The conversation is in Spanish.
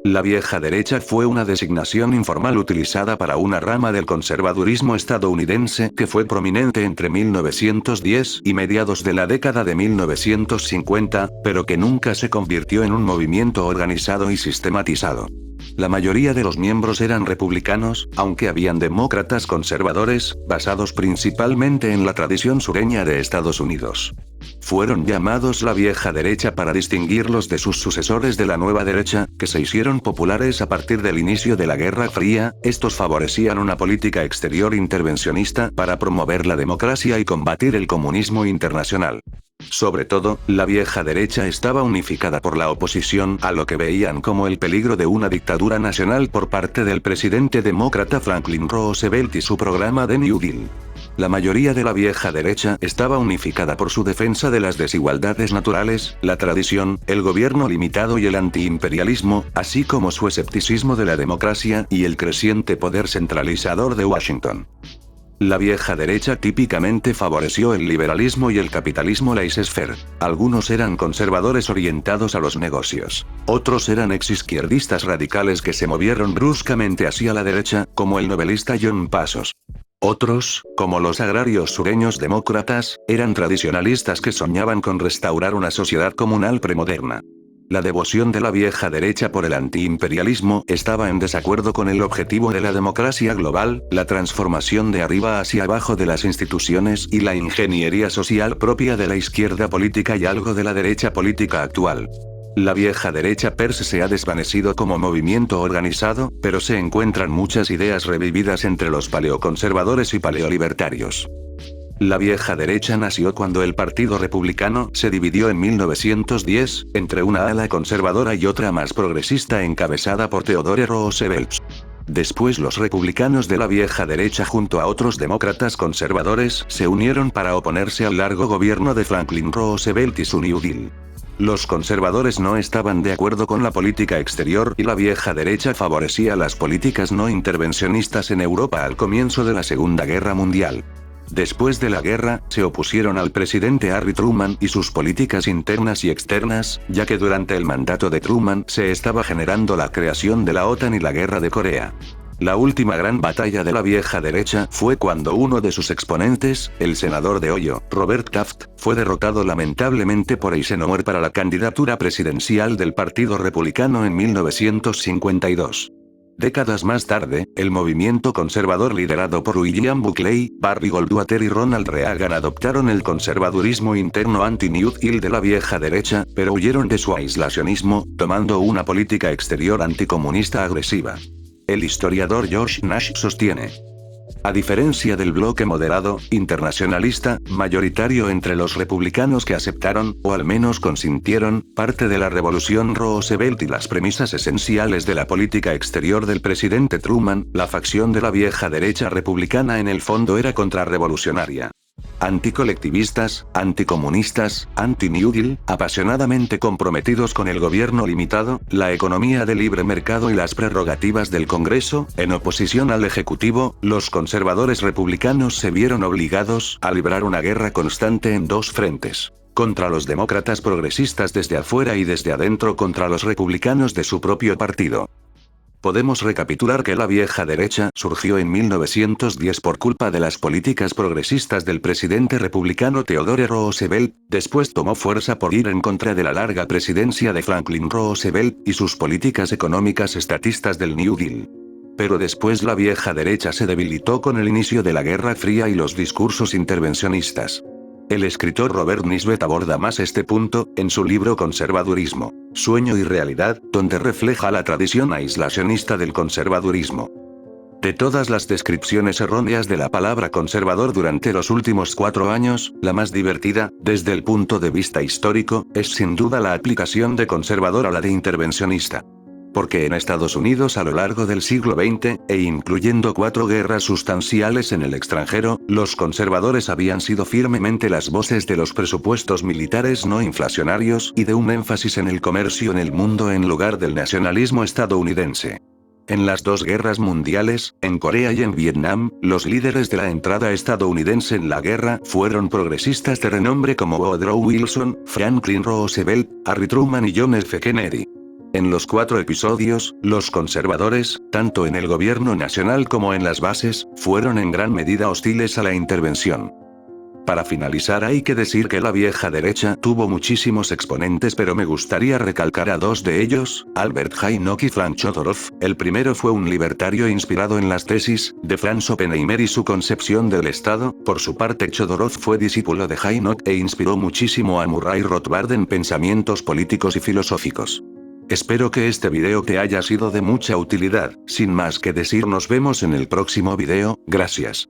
La vieja derecha fue una designación informal utilizada para una rama del conservadurismo estadounidense que fue prominente entre 1910 y mediados de la década de 1950, pero que nunca se convirtió en un movimiento organizado y sistematizado. La mayoría de los miembros eran republicanos, aunque habían demócratas conservadores, basados principalmente en la tradición sureña de Estados Unidos. Fueron llamados la vieja derecha para distinguirlos de sus sucesores de la nueva derecha, que se hicieron populares a partir del inicio de la Guerra Fría. Estos favorecían una política exterior intervencionista para promover la democracia y combatir el comunismo internacional. Sobre todo, la vieja derecha estaba unificada por la oposición a lo que veían como el peligro de una dictadura nacional por parte del presidente demócrata Franklin Roosevelt y su programa de New Deal. La mayoría de la vieja derecha estaba unificada por su defensa de las desigualdades naturales, la tradición, el gobierno limitado y el antiimperialismo, así como su escepticismo de la democracia y el creciente poder centralizador de Washington. La vieja derecha típicamente favoreció el liberalismo y el capitalismo laissez-faire. Algunos eran conservadores orientados a los negocios. Otros eran exizquierdistas radicales que se movieron bruscamente hacia la derecha, como el novelista John Passos. Otros, como los agrarios sureños demócratas, eran tradicionalistas que soñaban con restaurar una sociedad comunal premoderna. La devoción de la vieja derecha por el antiimperialismo estaba en desacuerdo con el objetivo de la democracia global, la transformación de arriba hacia abajo de las instituciones y la ingeniería social propia de la izquierda política y algo de la derecha política actual. La vieja derecha per se ha desvanecido como movimiento organizado, pero se encuentran muchas ideas revividas entre los paleoconservadores y paleolibertarios. La vieja derecha nació cuando el Partido Republicano se dividió en 1910, entre una ala conservadora y otra más progresista encabezada por Theodore Roosevelt. Después los republicanos de la vieja derecha junto a otros demócratas conservadores se unieron para oponerse al largo gobierno de Franklin Roosevelt y su New Deal. Los conservadores no estaban de acuerdo con la política exterior y la vieja derecha favorecía las políticas no intervencionistas en Europa al comienzo de la Segunda Guerra Mundial. Después de la guerra, se opusieron al presidente Harry Truman y sus políticas internas y externas, ya que durante el mandato de Truman se estaba generando la creación de la OTAN y la guerra de Corea. La última gran batalla de la vieja derecha fue cuando uno de sus exponentes, el senador de Ohio, Robert Taft, fue derrotado lamentablemente por Eisenhower para la candidatura presidencial del Partido Republicano en 1952. Décadas más tarde, el movimiento conservador liderado por William Buckley, Barry Goldwater y Ronald Reagan adoptaron el conservadurismo interno anti-New Deal de la vieja derecha, pero huyeron de su aislacionismo, tomando una política exterior anticomunista agresiva. El historiador George Nash sostiene: a diferencia del bloque moderado, internacionalista, mayoritario entre los republicanos que aceptaron, o al menos consintieron, parte de la revolución Roosevelt y las premisas esenciales de la política exterior del presidente Truman, la facción de la vieja derecha republicana en el fondo era contrarrevolucionaria. Anticolectivistas, anticomunistas, anti-New Deal, apasionadamente comprometidos con el gobierno limitado, la economía de libre mercado y las prerrogativas del Congreso, en oposición al Ejecutivo, los conservadores republicanos se vieron obligados a librar una guerra constante en dos frentes. Contra los demócratas progresistas desde afuera y desde adentro contra los republicanos de su propio partido. Podemos recapitular que la vieja derecha surgió en 1910 por culpa de las políticas progresistas del presidente republicano Theodore Roosevelt, después tomó fuerza por ir en contra de la larga presidencia de Franklin Roosevelt y sus políticas económicas estatistas del New Deal. Pero después la vieja derecha se debilitó con el inicio de la Guerra Fría y los discursos intervencionistas. El escritor Robert Nisbet aborda más este punto, en su libro Conservadurismo, Sueño y Realidad, donde refleja la tradición aislacionista del conservadurismo. De todas las descripciones erróneas de la palabra conservador durante los últimos 4 años, la más divertida, desde el punto de vista histórico, es sin duda la aplicación de conservador a la de intervencionista. Porque en Estados Unidos a lo largo del siglo XX, e incluyendo 4 guerras sustanciales en el extranjero, los conservadores habían sido firmemente las voces de los presupuestos militares no inflacionarios y de un énfasis en el comercio en el mundo en lugar del nacionalismo estadounidense. En las 2 guerras mundiales, en Corea y en Vietnam, los líderes de la entrada estadounidense en la guerra fueron progresistas de renombre como Woodrow Wilson, Franklin Roosevelt, Harry Truman y John F. Kennedy. En los 4 episodios, los conservadores, tanto en el gobierno nacional como en las bases, fueron en gran medida hostiles a la intervención. Para finalizar, hay que decir que la vieja derecha tuvo muchísimos exponentes, pero me gustaría recalcar a 2 de ellos, Albert Jaynock y Franz Chodorov. El primero fue un libertario inspirado en las tesis de Franz Oppenheimer y su concepción del Estado. Por su parte, Chodorov fue discípulo de Jaynock e inspiró muchísimo a Murray Rothbard en pensamientos políticos y filosóficos. Espero que este video te haya sido de mucha utilidad. Sin más que decir, nos vemos en el próximo video. Gracias.